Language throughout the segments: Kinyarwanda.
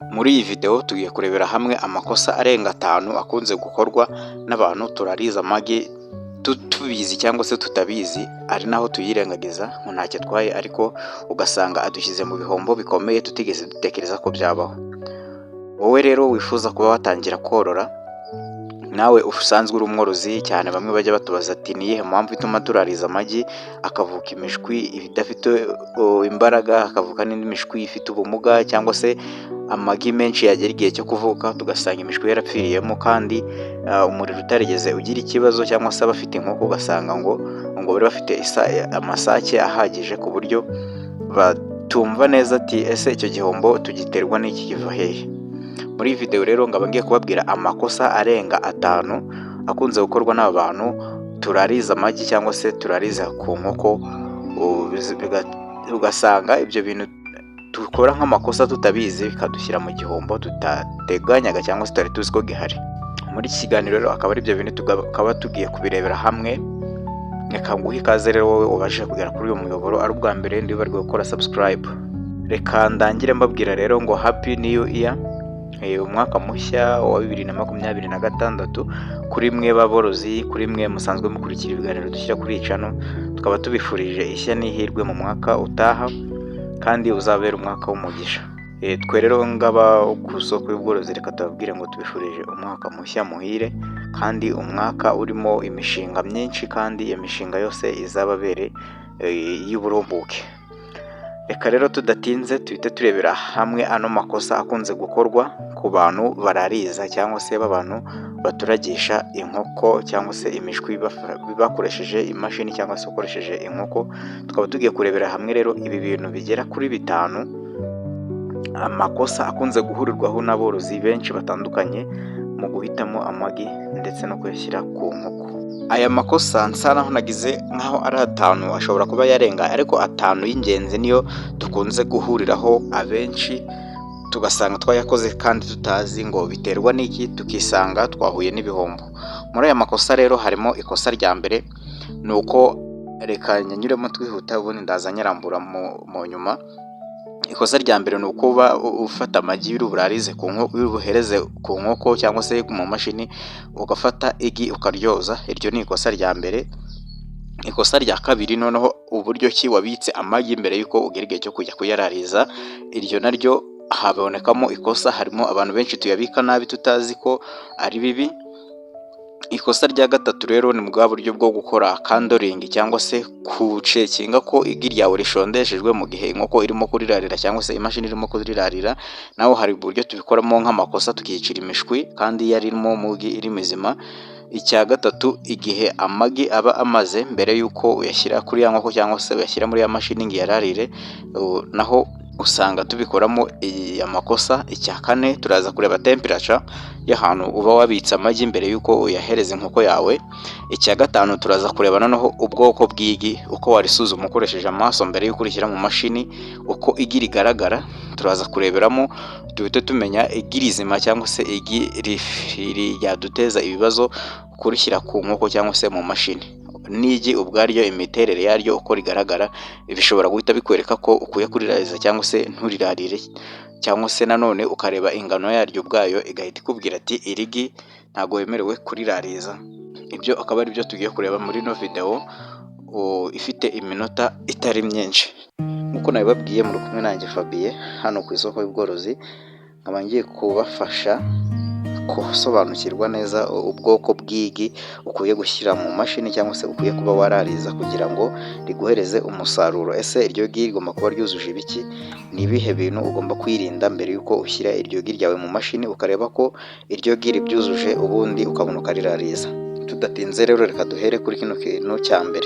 Muri iyi video tugiye kurebera hamwe amakosa arenga 5 akunze gukorwa n'abantu turariza amagi tubizi cyangwa se tutabizi, ari naho tuyirengagiza ngo ntacyo twaye, ariko ugasanga adushyize mu bihombo bikomeye tutigeze dutekereza ko byabaho. Wowe rero wifuza kuba watangira korora, nawe usanzwe uri umworozi cyane, bamwe bajya batubaza ati niyihe mpamvu ituma turariza amagi akavuka imishwi idafite imbaraga, akavuka n'indi mishwi ifite ubumuga, cyangwa se amagi menshi yagera igihe cyo kuvuka tugasanga imishwi yarapfiriyemo, kandi umuriro utarigeze ugira ikibazo, cyangwa se abafite inkoko ugasanga ngo bari bafite amasake ahagije ku buryo batumva neza ati ese icyo gihombo tugiterwa n'iki, kiva hehe? Muri iyi video rero ngaba ngiye kubabwira amakosa arenga 5 akunze gukorwa n'abantu turariza amagi cyangwa se turariza ku nkoko, ugasanga ibyo bintu dukora nk'amakosa tutabizi bikadushyira mu gihombo tutateganyaga cyangwa se tutari tuzi ko gihari. Muri iki kiganiro rero akaba ari ibyo bintu tukaba tugiye kubirebera hamwe. Reka nguhe ikaze rero wowe ubashije kugera kuri uyu muyoboro ari ubwa mbere ndibarwe gukora subscribe. Reka ndangire mbabwira rero ngo happy new year, umwaka mushya wa 2026 kuri mwe baborozi, kuri mwe musanzwe mukurikira ibiganiro dushyira kuri channel. Tukaba tubifurije ishya n'ihirwe mu mwaka utaha kandi uzabera umwaka w'umugisha. Twe rero ngaba ku soko y'ubworozi, reka tubabwire ngo tubifurije umwaka mushya muhire, kandi umwaka urimo imishinga myinshi, kandi iyo mishinga yose izababere y'uburumbuke. Reka rero tudatinze tuhite turebera hamwe ano makosa akunze gukorwa ku bantu barariza cyangwa se b'abantu baturagisha inkoko cyangwa se imishwi bakoresheje imashini cyangwa se ukoresheje inkoko. Tukaba tugiye kurebera hamwe rero ibi bintu bigera kuri 5 amakosa akunze guhurirwaho n'aborozi benshi batandukanye mu guhitamo amagi ndetse no kuyashyira ku nkoko. Aya makosa nsa naho nagize nkaho ari 5, ashobora kuba yarenga, ariko 5 y'ingenzi niyo dukunze guhuriraho abenshi, tugasanga twayakoze kandi tutazi ngo biterwa n'iki, tukisanga twahuye n'ibihombo. Muri aya makosa rero harimo ikosa rya mbere, nuko reka nyanyuremo twihuta ubundi ndaza nyarambura mu nyuma. Ikosa rya mbere ni uko ufata amagi y'uburarize ku nkoko, y'ubuhereze ku nkoko cyangwa se mu mashini, ugafata igi ukaryoza. Iryo ni ikosa rya mbere. Ikosa rya kabiri, noneho uburyo ki wabitse amagi mbere yuko ugera igihe cyo kujya kuyarariza, iryo naryo habonekamo ikosa. Harimo abantu benshi tuyabika nabi tutazi ko ari bibi. Ikosa rya gatatu rero ni bwa buryo bwo gukora kandoring cyangwa se kucekinga ko igi ryawe rishondeshejwe mu gihe inkoko irimo kurirarira cyangwa se imashini irimo kurirarira. Naho hari uburyo tubikoramo nk'amakosa tukicira imishwi kandi yarimo mugi iri mizima. Icya gatatu, igihe amagi aba amaze mbere yuko uyashyira kuri ya nkoko cyangwa se uyashyira muri ya mashini ngo yararire, naho usanga tubikoramo amakosa. Icya kane, turaza kureba temperature y'ahantu uba wabitse amagi mbere yuko uyahereza inkoko yawe. Icya gatanu, turaza kureba noneho ubwoko bw'igi, uko warisuzuma ukoresheje amaso mbere yuko urishyira mu mashini, uko igi rigaragara. Turaza kureberamo duhite tumenya igi rizima cyangwa se igi ryaduteza ibibazo kurishyira ku nkoko cyangwa se mu mashini. N'igi ubwaryo, imiterere yaryo uko rigaragara, bishobora guhita bikwereka ko ukuye kurirariza cyangwa se nturirarire, cyangwa se nanone ukareba ingano yaryo ubwayo igahita ikubwira ati irigi ntago wemerewe kurirariza. Ibyo akaba ari byo tugiye kureba muri no video ifite iminota itari myinshi. Nkuko nabibabwiye, muri kumwe nanjye Fabien hano ku isoko y'ubworozi, nkaba ngiye kubafasha gusobanukirwa neza ubwoko bw'igi ukwiye gushyira mu mashini cyangwa se ukwiye kuba warariza kugira ngo riguhereze umusaruro. Ese iryo gi rigomba kuba ryujuje ibiki? Ni ibihe bintu ugomba kwirinda mbere yuko ushyira iryo gi ryawe mu mashini, ukareba ko iryo gi ribyujuje, ubundi ukabona ukarirariza. Tudatinze rero reka duhere kuri kino kintu cya mbere.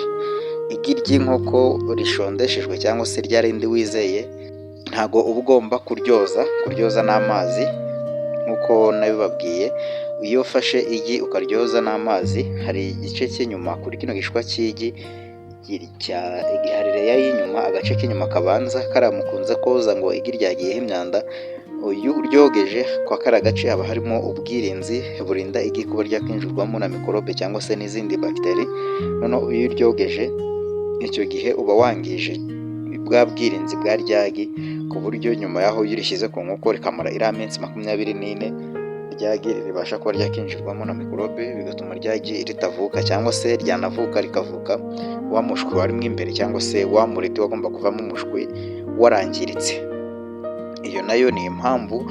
Igi ry'inkoko rishondeshejwe cyangwa se rya rindi wizeye, ntago uba ugomba kuryoza n'amazi nkuko nabibabwiye. Iyo ufashe igi ukaryoza n'amazi, hari igice cy'inyuma kuri kino gishwa cy'igi, hari leya y'inyuma, agace k'inyuma kabanza karamukunze koza ngo igi ryagiyeho imyanda. Uyu uryogeje kwa kara gace haba harimo ubwirinzi burinda igi kuba ryakwinjirwamo na mikorobe cyangwa se n'izindi bagiteri. Noneho iyo uryogeje, icyo gihe uba wangije bwa bwirinzi bwa ryagi, ku buryo nyuma y'aho iyo urishyize ku nkoko rikamara iriya minsi 24, ryagi ribasha kuba ryakinjirwamo na mikorobe, bigatuma ryagi ritavuka, cyangwa se ryanavuka rikavuka wa mushwi warimo imbere, cyangwa se wa mureti wagomba kuvamo umushwi warangiritse. Iyo nayo ni impamvu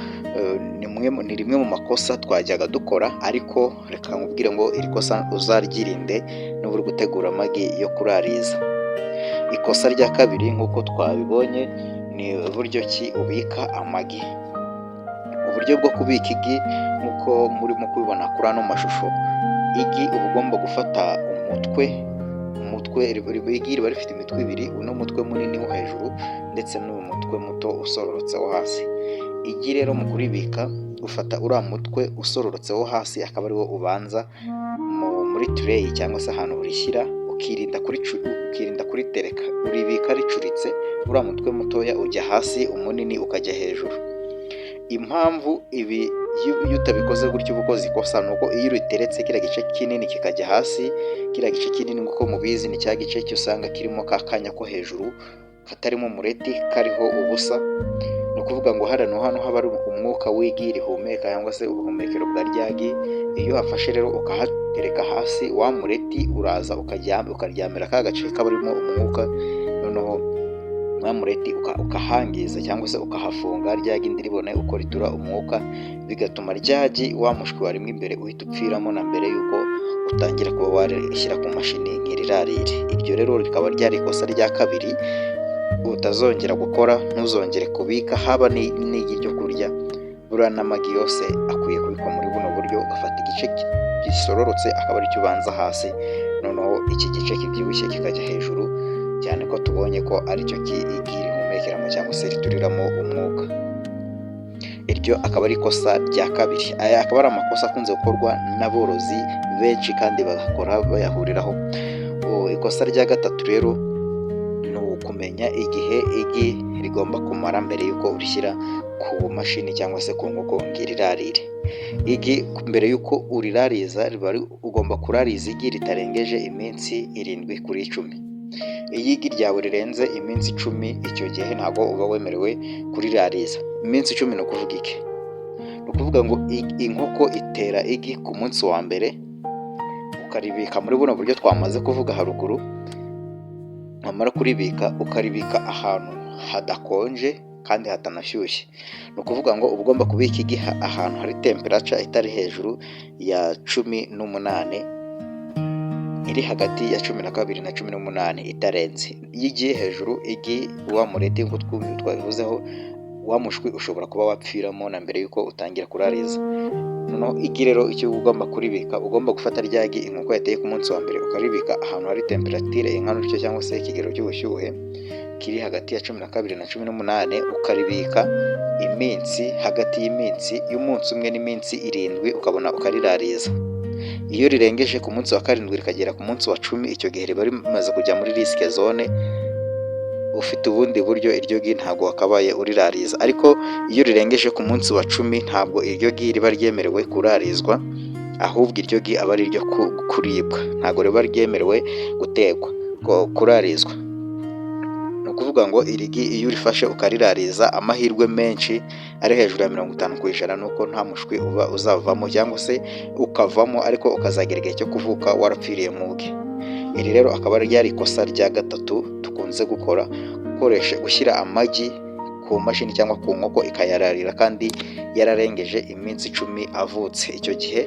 ni rimwe mu makosa twajyaga dukora, ariko reka nkubwire ngo iri kosa uzaryirinde niba uri gutegura amagi yo kurariza. Ikosa rya kabiri nk'uko twabibonye ni uburyo ki ubika amagi. Uburyo bwo kubika igi nk'uko murimo kubibona kuri ano mashusho, igi uba ugomba gufata umutwe. Igi riba rifite imitwe ibiri, uno mutwe munini wo hejuru ndetse n'uyu mutwe muto usororotse wo hasi. Igi rero mu kuribika ufata uriya mutwe usororotse wo hasi, akaba ariwo ubanza muri tureyi cyangwa se ahantu urishyira, ukirinda kuritereka, uribika ricuritse, uriya mutwe mutoya ujya hasi, umunini ukajya hejuru. Impamvu ibi iyo utabikoze gutyo uba ukoze ikosa, ni uko iyo uriteretse kiriya gice kinini kikajya hasi, kiriya gice kinini nk'uko mubizi ni cya gice usanga kirimo ka kanya ko hejuru katarimo umureti, kariho ubusa. Ni ukuvuga ngo hano haba ari umwuka w'igi rihumeka, cyangwa se ubuhumekero bwa ryagi. Iyo uhafashe rero ukahatereka hasi, wa mureti uraza ukaryamira ka gace kaba arimo umwuka, noneho wa mureti ukahangiza cyangwa se ukahafunga, ryagi ndiribone uko ritura umwuka, bigatuma ryagi wa mushwi warimo imbere uhita upfiramo na mbere yuko utangira kuba warishyira ku mashini nk'irirarire. Iryo rero rikaba ryari ikosa rya kabiri utazongera gukora. Ntuzongere kubika haba n'igi ryo kurya, buriya n'amagi yose akwiye kubikwa muri buno buryo. Ugafata igice gisororotse akaba aricyo ubanza hasi, noneho iki gice kibyibushye kikajya hejuru, cyane ko tubonye ko aricyo igi rihumekeramo cyangwa se rituriramo umwuka. Iryo akaba ari ikosa rya kabiri. Aya akaba ari amakosa akunze gukorwa n'aborozi benshi kandi bagakora bayahuriraho. Ikosa rya gatatu rero ni ukumenya igihe igi rigomba kumara mbere y'uko urishyira ku mashini cyangwa se ku nkoko ngo irirarire. Igi mbere y'uko urirariza ugomba kurariza igi ritarengeje iminsi 7 kuri 10. Iyo igi ryawe rirenze iminsi 10, icyo gihe ntabwo uba wemerewe kurirariza. Iminsi 10 ni ukuvuga iki? Ni ukuvuga ngo inkoko itera igi ku munsi wa mbere, ukaribika muri buno buryo twamaze kuvuga haruguru. Wamara kuribika ukaribika ahantu hadakonje kandi hatanashyushye. Ni ukuvuga ngo uba ugomba kubika igi ahantu hari temperature itari hejuru ya 18, iri hagati ya 12 na 18 itarenze. Iyo igiye hejuru, igi wa mureti ngo twabivuzeho, wa mushwi ushobora kuba wapfiramo na mbere y'uko utangira kurariza. Noneho igi rero icyo ugomba kuribika, ugomba gufata ryagi inkoko yateye ku munsi wa mbere ukaribika ahantu hari temperature ingana utyo, cyangwa se ikigero cy'ubushyuhe kiri hagati ya 12 na 18, ukaribika iminsi hagati y'iminsi y'umunsi umwe n'iminsi 7, ukabona ukarirariza. Iyo rirengeje ku munsi wa 7 rikagera ku munsi wa 10, icyo gihe riba rimaze kujya muri risk zone. Ufite ubundi buryo iryo gi ntabwo wakabaye urirariza, ariko iyo rirengeje ku munsi wa 10 ntabwo iryo gi riba ryemerewe kurarizwa, ahubwo iryo gi aba ari iryo kuribwa, ntabwo riba ryemerewe gutekwa kurarizwa. Ni ukuvuga ngo iri gi iyo urifashe ukarirariza, amahirwe menshi ari hejuru ya 50% nuko nta mushwi uba uzavamo, cyangwa se ukavamo ariko ukazagera igihe cyo kuvuka warapfiriye mu gi. Iri rero akaba ari ikosa rya gatatu dukunze gukora, gushyira amagi ku mashini cyangwa ku nkoko ikayararira kandi yararengeje iminsi 10 avutse. Icyo gihe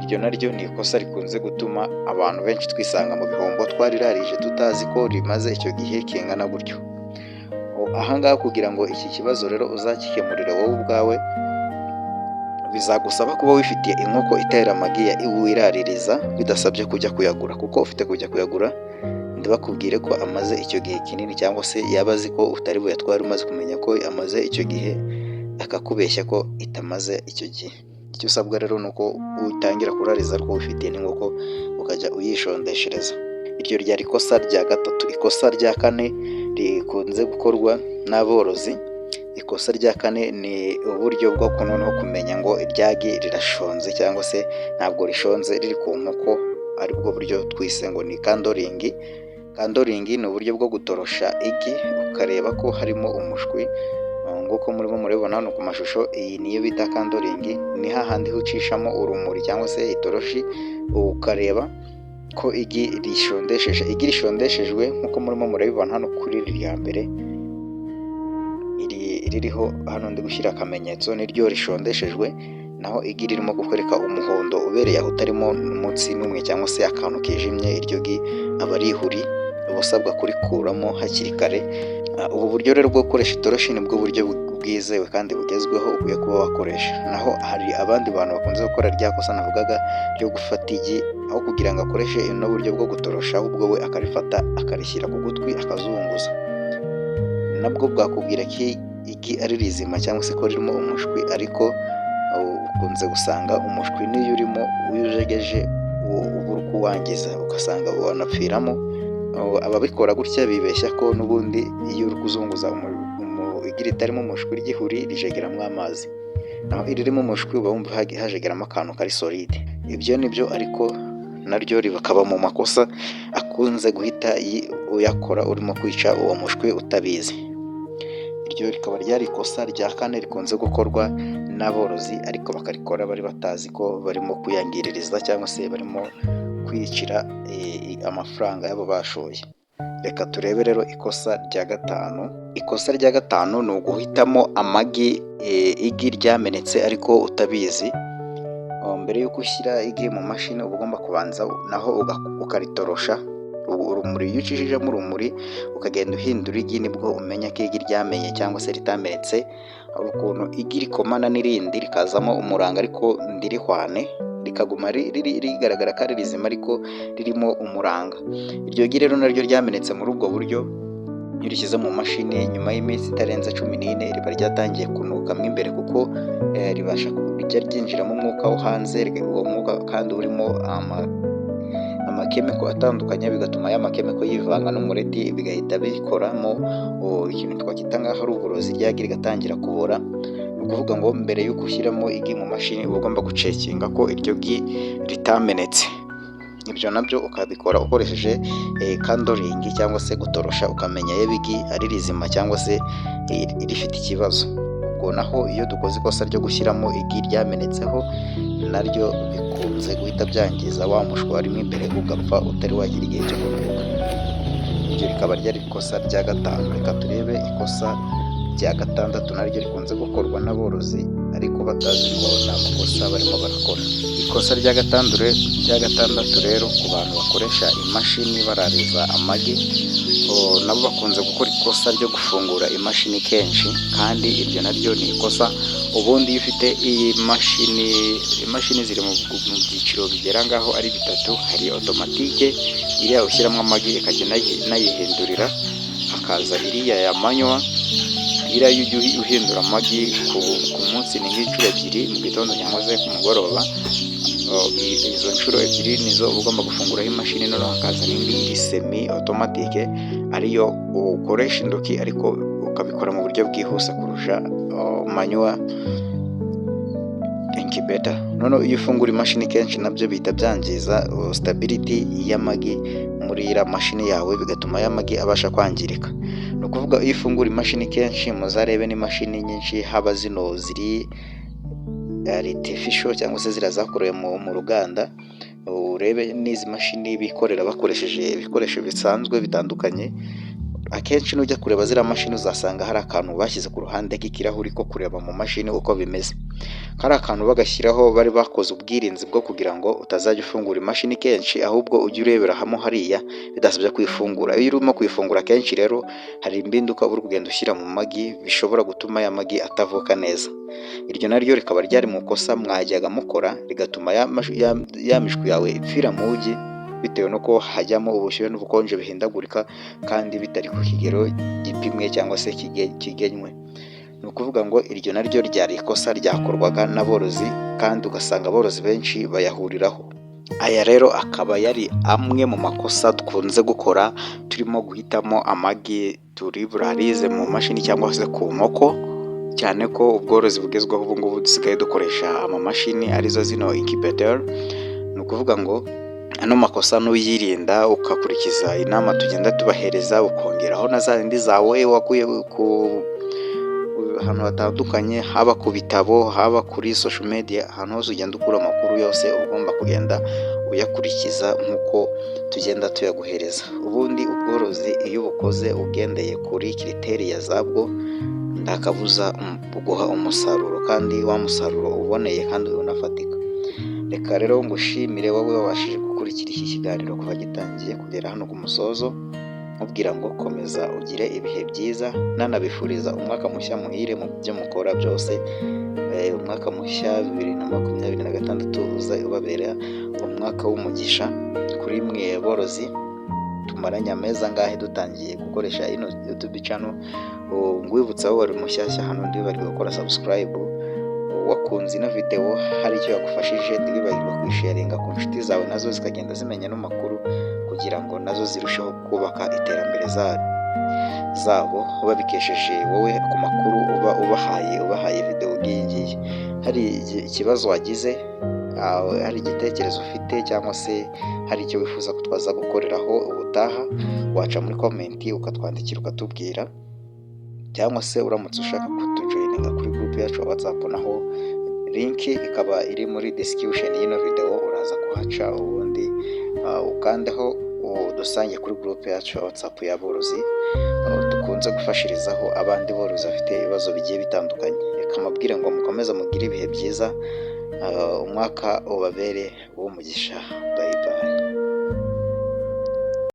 iryo naryo ni ikosa rikunze gutuma abantu benshi twisanga mu bihombo twarirarije tutazi ko rimaze icyo gihe kingana gutyo. Ahangaha kugira ngo iki kibazo rero uzakikemurire wowe ubwawe, bizagusaba kuba wifitiye inkoko itera amagi wiraririza bidasabye kujya kuyagura, kuko ufite kujya kuyagura ndabakubwire ko amaze icyo gihe kinini, cyangwa se yaba azi ko utari buyatware umaze kumenya ko amaze icyo gihe, akakubeshya ko itamaze icyo gihe. Icyo usabwa rero ni uko utangira kurariza ariko wifitiye n'inkoko ukajya uyishondeshereza. Iryo ryari ikosa rya gatatu. Ikosa rya kane rikunze gukorwa n'aborozi. Ikosa rya kane ni uburyo bwo noneho kumenya ngo iryagi rirashonze cyangwa se ntabwo rishonze riri ku nkoko, aribwo buryo twise ngo ni kandoringi. Kandoringi ni uburyo bwo gutorosha igi ukareba ko harimo umushwi, nguko murimo murabibona hano ku mashusho. Iyi niyo bita kandoringi, ni hahandi ucishamo urumuri cyangwa se itoroshi ukareba ko igi rishondesheje. Igi rishondeshejwe nk'uko murimo murabibona hano kuri iri ya mbere ririho hano ndi gushyira akamenyetso, niryo rishondeshejwe, naho igi ririmo kukwereka umuhondo ubereye aho utarimo n'umutsi n'umwe cyangwa se akantu kijimye, iryo gi aba ari ihuri uba usabwa kurikuramo hakiri kare. Ubu buryo rero bwo gukoresha itoroshi nibwo buryo bwizewe kandi bugezweho ukwiye kuba wakoresha. Naho hari abandi bantu bakunze gukora rya kosa navugaga ryo gufata igi, aho kugira ngo akoreshe uno buryo bwo gutorosha, ahubwo we akarifata akarishyira ku gutwi akazunguza. Nabwo bwakubwira ko igi ari rizima cyangwa se ko ririmo umushwi, ariko ukunze gusanga umushwi niyo urimo ujegeje uba uri kuwangiza ugasanga wanapfiramo. Ababikora gutya bibeshya ko n'ubundi iyo uri kuzunguza igi ritarimo umushwi ry'ihuri rijegeramo amazi, naho iririmo umushwi uba wumva hajegeramo akantu kari solide. Ibyo nibyo, ariko naryo rikaba mu makosa akunze guhita uyakora urimo kwica uwo mushwi utabizi. Iryo rikaba ryari ikosa rya kane rikunze gukorwa n'aborozi, ariko bakarikora bari batazi ko barimo kuyangiririza cyangwa se barimo kwicira amafaranga yabo bashoye. Reka turebe rero ikosa rya gatanu. Ikosa rya gatanu ni uguhitamo amagi igi ryamenetse ariko utabizi. Mbere y'uko ushyira igi mu mashini uba ugomba kubanza naho ukaritorosha. Urumuri iyo ucishijemo urumuri ukagenda uhindura igi, nibwo umenya ko igi ryamenye cyangwa se ritamenetse. Hari ukuntu igi rikomana n'irindi rikazamo umuranga ariko ndirihwane, rikaguma rigaragara ko ari rizima ariko ririmo umuranga. Iryo gi rero naryo ryamenetse muri ubwo buryo. Iyo urishyize mu mashini nyuma y'iminsi itarenze 14 riba ryatangiye kunukamo imbere, kuko ribasha kujya ryinjiramo umwuka wo hanze. Uwo mwuka kandi urimo amakemiko atandukanye, bigatuma ya makemiko yivanga n'umureti, bigahita bikoramo ikintu twakwita nk'aho ari uburozi, ryagi rigatangira kubora. Ni ukuvuga ngo mbere y'uko ushyiramo igi mu mashini uba ugomba gucekinga ko iryo gi ritamenetse. Ibyo nabyo ukabikora ukoresheje kandoringi cyangwa se gutorosha, ukamenya iyo igi ari rizima cyangwa se rifite ikibazo. Ubwo naho iyo dukoze ikosa ryo gushyiramo igi ryamenetseho, naryo bikunze guhita byangiza wa mushwi warimo imbere, ugapfa utari wagira igihe cyo kuruhuka. Iryo rikaba ryari ikosa rya gatanu. Reka turebe ikosa rya gatandatu, naryo rikunze gukorwa n'aborozi ariko batazi ko ni amakosa barimo barakora. Ikosa rya gatandatu rero ku bantu bakoresha imashini barariza amagi, nabo bakunze gukora ikosa ryo gufungura imashini kenshi, kandi iryo naryo ni ikosa. Ubundi iyo ufite iyi imashini ziri mu byiciro bigera ngaho ari bitatu. Hari automatique iriya ushyiramo amagi ikagenda nayihindurira, hakaza iriya ya manual. Iriya iyo ujya uhindura amagi ku munsi ni nk'inshuro ebyiri, mu gitondo cyangwa se ku mugoroba. Izo nshuro ebyiri nizo ugomba gufunguraho imashini. Noneho hakaza n'indi iri semi automatique, ariyo ukoresha intoki ariko ukabikora mu buryo bwihuse kurusha manual incubator. Noneho iyo ufungura imashini kenshi nabyo bihita byangiza stability y'amagi muri iriya mashini yawe, bigatuma y'amagi abasha kwangirika. Ni ukuvuga iyo ufungura imashini kenshi, muzarebe n'imashini nyinshi, haba zino ziri artificial cyangwa se zirazakorewe mu ruganda, urebe n'izi mashini bikorera bakoresheje ibikoresho bisanzwe bitandukanye. Akenshi nujya kureba ziriya mashini uzasanga hari akantu bashyize ku ruhande k'ikirahuri ko kureba mu mashini uko bimeze. Hari akantu bagashyiraho, bari bakoze ubwirinzi bwo kugira ngo utazajya ufungura imashini kenshi, ahubwo ujye urebera hamwe hariya bidasabye kuyifungura. Iyo urimo kuyifungura kenshi rero, hari imbinduka uri kugenda ushyira mu magi bishobora gutuma ya magi atavuka neza. Iryo naryo rikaba ryari mu kosa mwajyaga mukora, rigatuma ya mishwi yawe ipfira mu ugi, bitewe nuko hajyamo ubushyuhe n'ubukonje bihindagurika kandi bitari ku kigero gipimwe cyangwa se kigenywe. Ni ukuvuga ngo iryo naryo ryari ikosa ryakorwaga n'aborozi, kandi ugasanga aborozi benshi bayahuriraho. Aya rero akaba yari amwe mu makosa dukunze gukora turimo guhitamo amagi turi burarize mu mashini cyangwa se ku nkoko, cyane ko ubworozi bugezweho ubu ngubu dusigaye dukoresha amamashini arizo zino incubator. Ni ukuvuga ngo ano makosa nuyirinda ukakurikiza inama tugenda tubahereza, ukongeraho na za zindi zawe wakuye ku ahantu hatandukanye, haba ku bitabo, haba kuri social media, ahantu hose ugenda ukura amakuru yose ugomba kugenda uyakurikiza nk'uko tugenda tuyaguhereza. Ubundi ubworozi iyo ubukoze ugendeye kuri kriteriya zabwo nta kabuza buguha umusaruro, kandi wa musaruro uboneye kandi unafatika. Reka rero ngushimire wowe wabashije gukurikira iki kiganiro kuva gitangiye kugera hano ku musozo, mubwira ngo komeza ugire ibihe byiza, nanabifuriza umwaka mushya muhire mu byo mukora byose. Umwaka mushya 2026 uza ubabera umwaka w'umugisha kuri mwe borozi tumaranye amezi angahe dutangiye gukoresha ino YouTube channel. Ngwibutsa wowe wari mushyashya hano bari gukora subscribe, wakunze ino video hari icyo yagufashije ntibibagirwe kwisharinga ku nshuti zawe, nazo zikagenda zimenya no makuru kugira ngo nazo zirusheho kubaka iterambere zabo babikesheje wowe ku makuru ubahaye video ngiyi. Hari ikibazo wagize, hari igitekerezo ufite, cyangwa se hari icyo wifuza ko twaza gukoreraho ubutaha, waca muri comment ukatwandikira ukatubwira, cyangwa se uramutse ushaka kutujoininga kuri group yacu ya WhatsApp, naho link ikaba iri muri description y'ino video, uraza kuhaca ubundi ukandeho dusange kuri group yacu ya WhatsApp y'aborozi dukunze gufashirizaho abandi borozi bafite ibibazo bigiye bitandukanye. Reka mabwire ngo mukomeze mugire ibihe byiza, umwaka ubabere uw'umugisha. Bye bye.